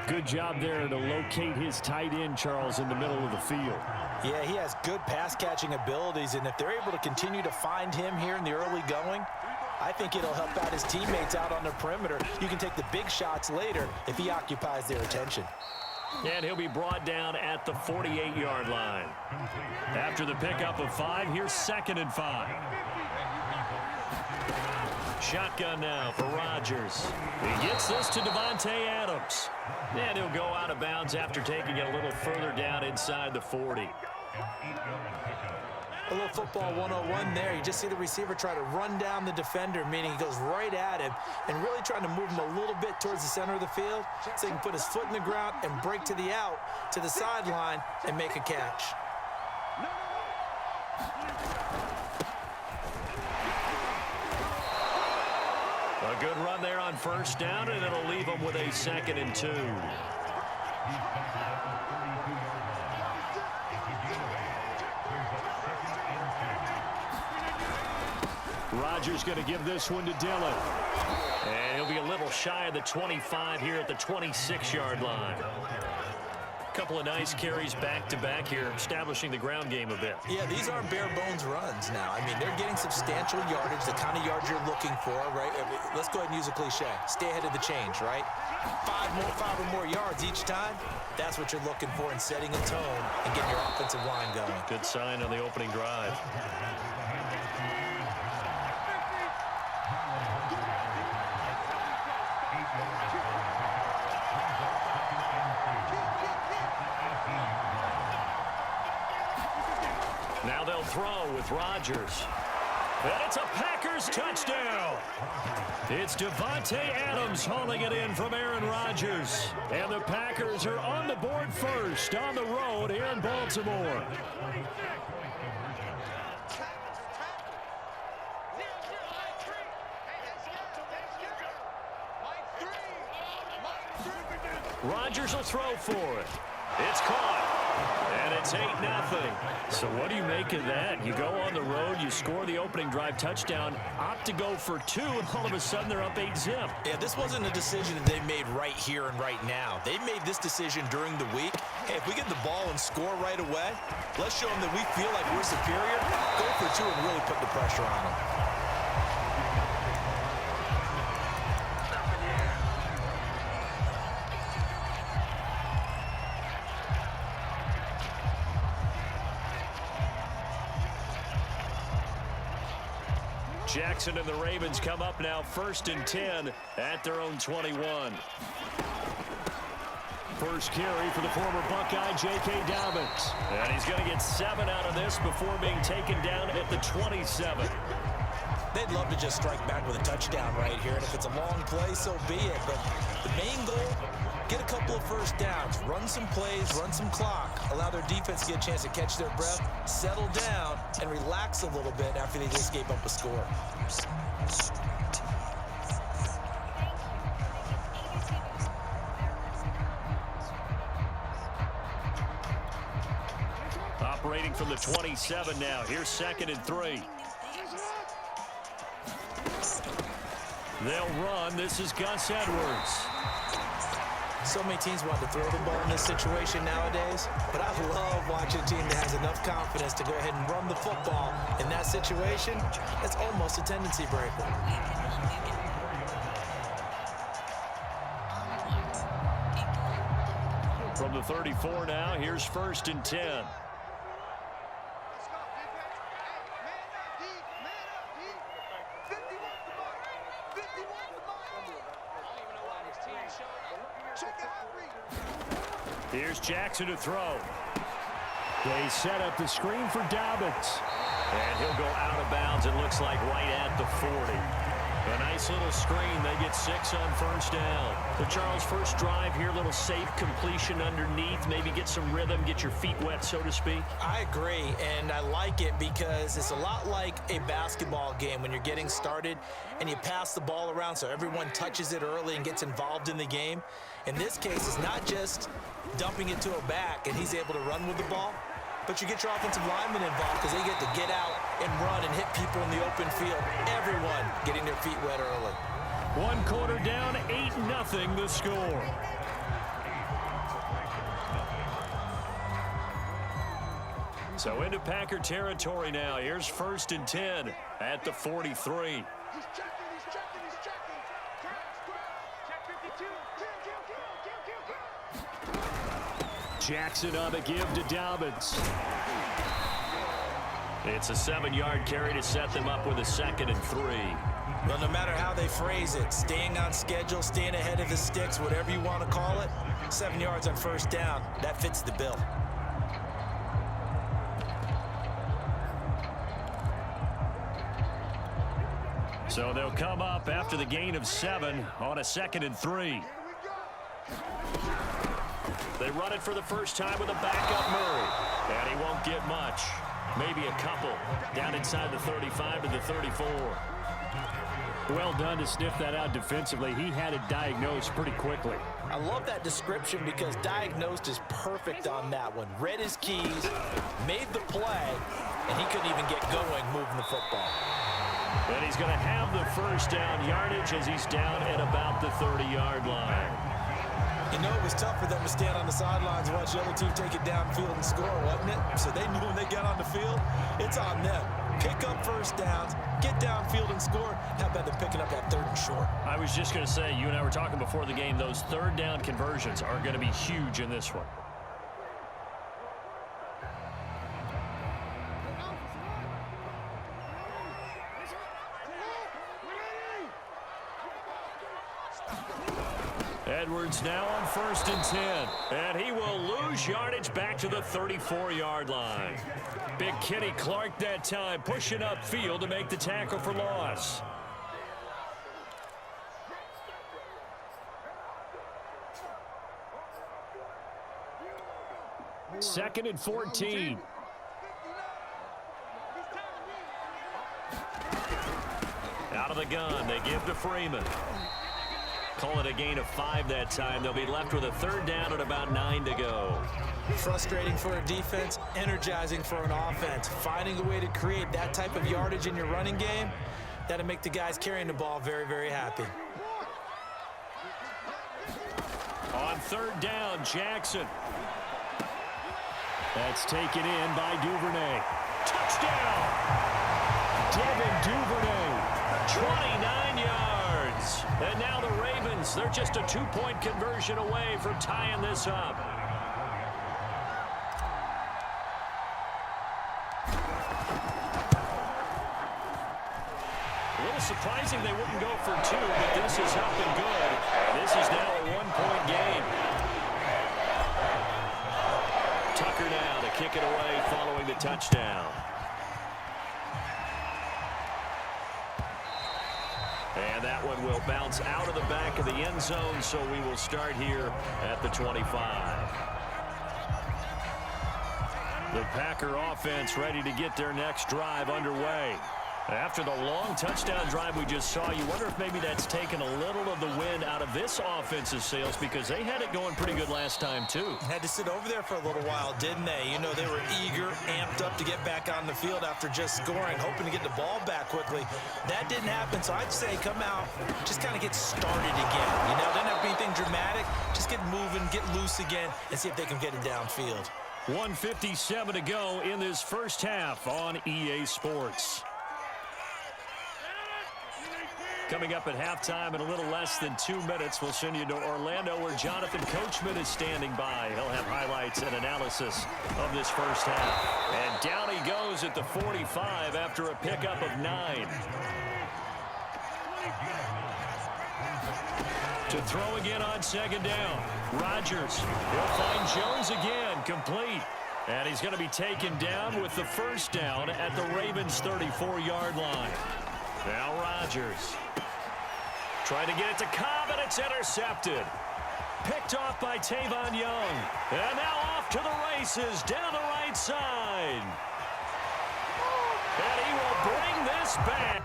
Good job there to locate his tight end, Charles, in the middle of the field. Yeah, he has good pass-catching abilities, and if they're able to continue to find him here in the early going, I think it'll help out his teammates out on the perimeter. You can take the big shots later if he occupies their attention. And he'll be brought down at the 48-yard line. After the pickup of 5, here's 2nd and 5. Shotgun now for Rodgers. He gets this to Davante Adams. And he'll go out of bounds after taking it a little further down inside the 40. A little football 101 there. You just see the receiver try to run down the defender, meaning he goes right at him and really trying to move him a little bit towards the center of the field so he can put his foot in the ground and break to the out, to the sideline, and make a catch. A good run there on 1st down, and it'll leave him with a 2nd and 2. Rodgers going to give this one to Dillon. And he'll be a little shy of the 25 here at the 26-yard line. Couple of nice carries back-to-back here, establishing the ground game a bit. Yeah, these aren't bare-bones runs now. I mean, they're getting substantial yardage, the kind of yards you're looking for, right? Let's go ahead and use a cliche. Stay ahead of the change, right? 5 or more yards each time. That's what you're looking for in setting a tone and getting your offensive line going. Good sign on the opening drive. Now they'll throw with Rodgers. And it's a Packers touchdown. It's Davante Adams hauling it in from Aaron Rodgers. And the Packers are on the board first on the road here in Baltimore. Rodgers will throw for it. It's caught. And it's 8-0. So what do you make of that? You go on the road, you score the opening drive touchdown, opt to go for 2, and all of a sudden they're up 8-zip. Yeah, this wasn't a decision that they made right here and right now. They made this decision during the week. Hey, if we get the ball and score right away, let's show them that we feel like we're superior. Go for 2 and really put the pressure on them. Jackson and the Ravens come up now 1st and 10 at their own 21. First carry for the former Buckeye, J.K. Dobbins. And he's going to get 7 out of this before being taken down at the 27. They'd love to just strike back with a touchdown right here, and if it's a long play, so be it. But the main goal, get a couple of first downs, run some plays, run some clock, allow their defense to get a chance to catch their breath, settle down, and relax a little bit after they just gave up a score. Operating from the 27 now. Here's 2nd and 3. They'll run. This is Gus Edwards. So many teams want to throw the ball in this situation nowadays, but I love watching a team that has enough confidence to go ahead and run the football in that situation. It's almost a tendency breaker. From the 34 now, here's 1st and 10. Here's Jackson to throw. They set up the screen for Dobbins. And he'll go out of bounds, it looks like, right at the 40. A nice little screen. They get 6 on 1st down. The Charles, first drive here, little safe completion underneath. Maybe get some rhythm, get your feet wet, so to speak. I agree, and I like it because it's a lot like a basketball game when you're getting started and you pass the ball around so everyone touches it early and gets involved in the game. In this case, it's not just dumping it to a back and he's able to run with the ball, but you get your offensive linemen involved because they get to get out and run and hit people in the open field. Everyone getting their feet wet early. 1 quarter down, 8-0 the score. So into Packer territory now. Here's 1st and 10 at the 43. He's checking, he's checking. Check 52. Jackson on the give to Dobbins. It's a 7-yard carry to set them up with a 2nd and 3. Well, no matter how they phrase it, staying on schedule, staying ahead of the sticks, whatever you want to call it, 7 yards on 1st down, that fits the bill. So they'll come up after the gain of 7 on a 2nd and 3. They run it for the first time with a backup Murray. And he won't get much. Maybe a couple. Down inside the 35 to the 34. Well done to sniff that out defensively. He had it diagnosed pretty quickly. I love that description because diagnosed is perfect on that one. Read his keys, made the play, and he couldn't even get going moving the football. And he's going to have the 1st down yardage as he's down at about the 30-yard line. You know, it was tough for them to stand on the sidelines and watch the other team take it downfield and score, wasn't it? So they knew when they got on the field, it's on them. Pick up 1st downs, get downfield and score. How about them picking up that 3rd and short? I was just going to say, you and I were talking before the game, those 3rd down conversions are going to be huge in this one. Edwards now on 1st and 10. And he will lose yardage back to the 34-yard line. Big Kenny Clark that time pushing upfield to make the tackle for loss. Second and 14. Out of the gun, they give to Freeman. Call it a gain of 5 that time. They'll be left with a 3rd down and about 9 to go. Frustrating for a defense, energizing for an offense. Finding a way to create that type of yardage in your running game, that'll make the guys carrying the ball very, very happy. On 3rd down, Jackson. That's taken in by Duvernay. Touchdown! Devin Duvernay, 29 yards. And now the Ravens, they're just a 2-point conversion away from tying this up. A little surprising they wouldn't go for 2, but this is up and good. This is now a 1-point game. Tucker now to kick it away following the touchdown. And that one will bounce out of the back of the end zone, so we will start here at the 25. The Packer offense ready to get their next drive underway. After the long touchdown drive we just saw, you wonder if maybe that's taken a little of the wind out of this offense's sails because they had it going pretty good last time, too. Had to sit over there for a little while, didn't they? You know, they were eager, amped up to get back on the field after just scoring, hoping to get the ball back quickly. That didn't happen, so I'd say come out, just kind of get started again. You know, doesn't have to be anything dramatic. Just get moving, get loose again, and see if they can get it downfield. 1:57 to go in this first half on EA Sports. Coming up at halftime in a little less than 2 minutes, we'll send you to Orlando where Jonathan Coachman is standing by. He'll have highlights and analysis of this first half. And down he goes at the 45 after a pickup of 9. To throw again on 2nd down. Rodgers, he'll find Jones again, complete. And he's going to be taken down with the 1st down at the Ravens' 34-yard line. Now Rodgers. Trying to get it to Cobb, and it's intercepted. Picked off by Tavon Young. And now off to the races down the right side. And he will bring this back.